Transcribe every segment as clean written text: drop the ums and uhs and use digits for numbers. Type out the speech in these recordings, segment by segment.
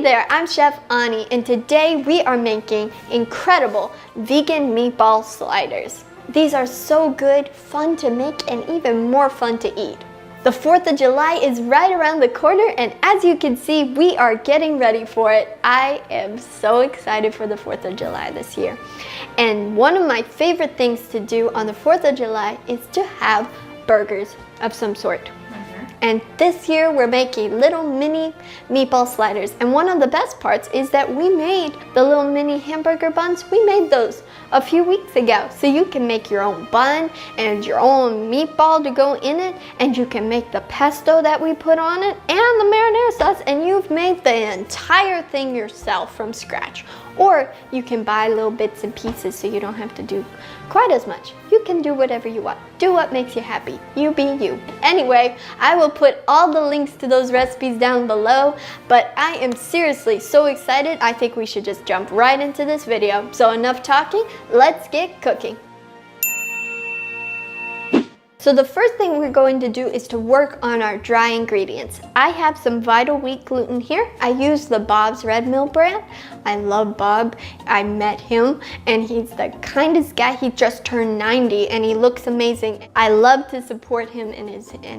there, I'm Chef Ani, and today we are making incredible vegan meatball sliders. These are so good, fun to make, and even more fun to eat. The 4th of July is right around the corner, and as you can see, we are getting ready for it. I am so excited for the 4th of July this year. And one of my favorite things to do on the 4th of July is to have burgers of some sort. And this year we're making little mini meatball sliders. And one of the best parts is that we made the little mini hamburger buns. We made those a few weeks ago. So you can make your own bun and your own meatball to go in it. And you can make the pesto that we put on it and the marinara sauce. And you've made the entire thing yourself from scratch. Or you can buy little bits and pieces so you don't have to do quite as much. You can do whatever you want. Do what makes you happy. You be you. Anyway, I will put all the links to those recipes down below, but I am seriously so excited. I think we should just jump right into this video. So enough talking, let's get cooking. So the first thing we're going to do is to work on our dry ingredients. I have some Vital Wheat gluten here. I use the Bob's Red Mill brand. I love Bob. I met him and he's the kindest guy. He just turned 90 and he looks amazing. I love to support him and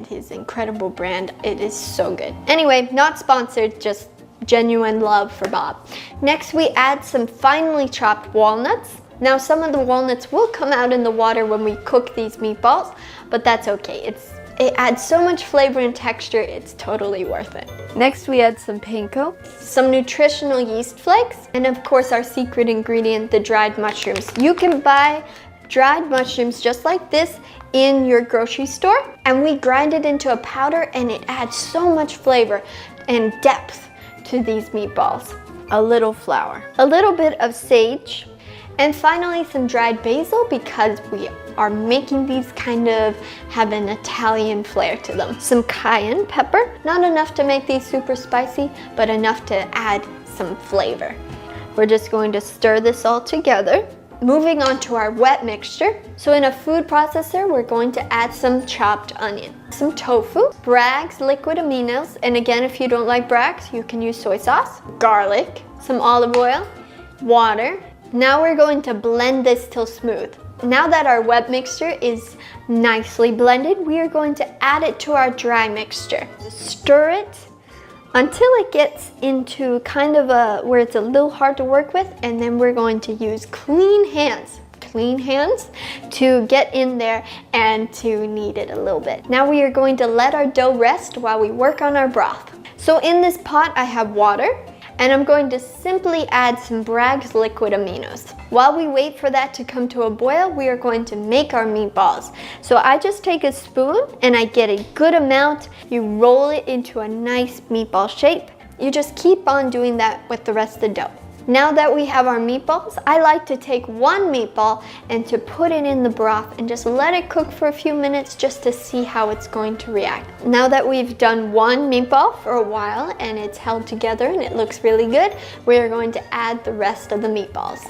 his incredible brand. It is so good. Anyway, not sponsored, just genuine love for Bob. Next, we add some finely chopped walnuts. Now some of the walnuts will come out in the water when we cook these meatballs, but that's okay. It adds so much flavor and texture, it's totally worth it. Next we add some panko, some nutritional yeast flakes, and of course our secret ingredient, the dried mushrooms. You can buy dried mushrooms just like this in your grocery store, and we grind it into a powder and it adds so much flavor and depth to these meatballs. A little flour, a little bit of sage, and finally some dried basil because we are making these kind of have an Italian flair to them. Some cayenne pepper, not enough to make these super spicy, but enough to add some flavor. We're just going to stir this all together. Moving on to our wet mixture. So in a food processor, we're going to add some chopped onion, some tofu, Braggs Liquid Aminos, and again, if you don't like Braggs, you can use soy sauce, garlic, some olive oil, water. Now we're going to blend this till smooth. Now that our wet mixture is nicely blended, we are going to add it to our dry mixture. Stir it until it gets into kind of where it's a little hard to work with, and then we're going to use clean hands to get in there and to knead it a little bit. Now we are going to let our dough rest while we work on our broth. So in this pot I have water, and I'm going to simply add some Braggs Liquid Aminos. While we wait for that to come to a boil, we are going to make our meatballs. So I just take a spoon and I get a good amount. You roll it into a nice meatball shape. You just keep on doing that with the rest of the dough. Now that we have our meatballs, I like to take one meatball and to put it in the broth and just let it cook for a few minutes just to see how it's going to react. Now that we've done one meatball for a while and it's held together and it looks really good, we are going to add the rest of the meatballs.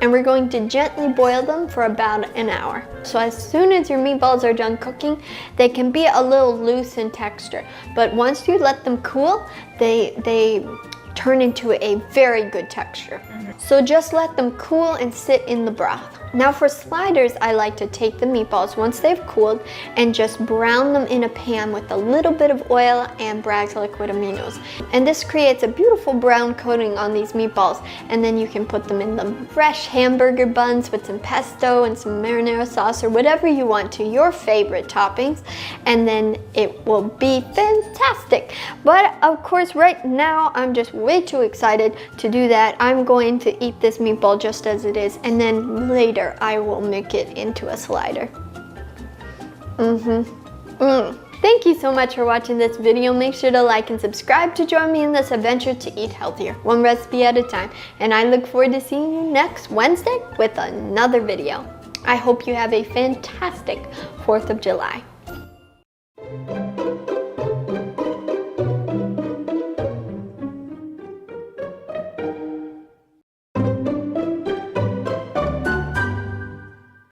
And we're going to gently boil them for about an hour. So as soon as your meatballs are done cooking, they can be a little loose in texture, but once you let them cool, they turn into a very good texture. So just let them cool and sit in the broth. Now for sliders, I like to take the meatballs once they've cooled and just brown them in a pan with a little bit of oil and Braggs Liquid Aminos. And this creates a beautiful brown coating on these meatballs, and then you can put them in the fresh hamburger buns with some pesto and some marinara sauce or whatever you want to, your favorite toppings, and then it will be fantastic. But of course right now I'm just way too excited to do that. I'm going to eat this meatball just as it is, and then later I will make it into a slider. Thank you so much for watching this video. Make sure to like and subscribe to join me in this adventure to eat healthier, one recipe at a time. And I look forward to seeing you next Wednesday with another video. I hope you have a fantastic 4th of July.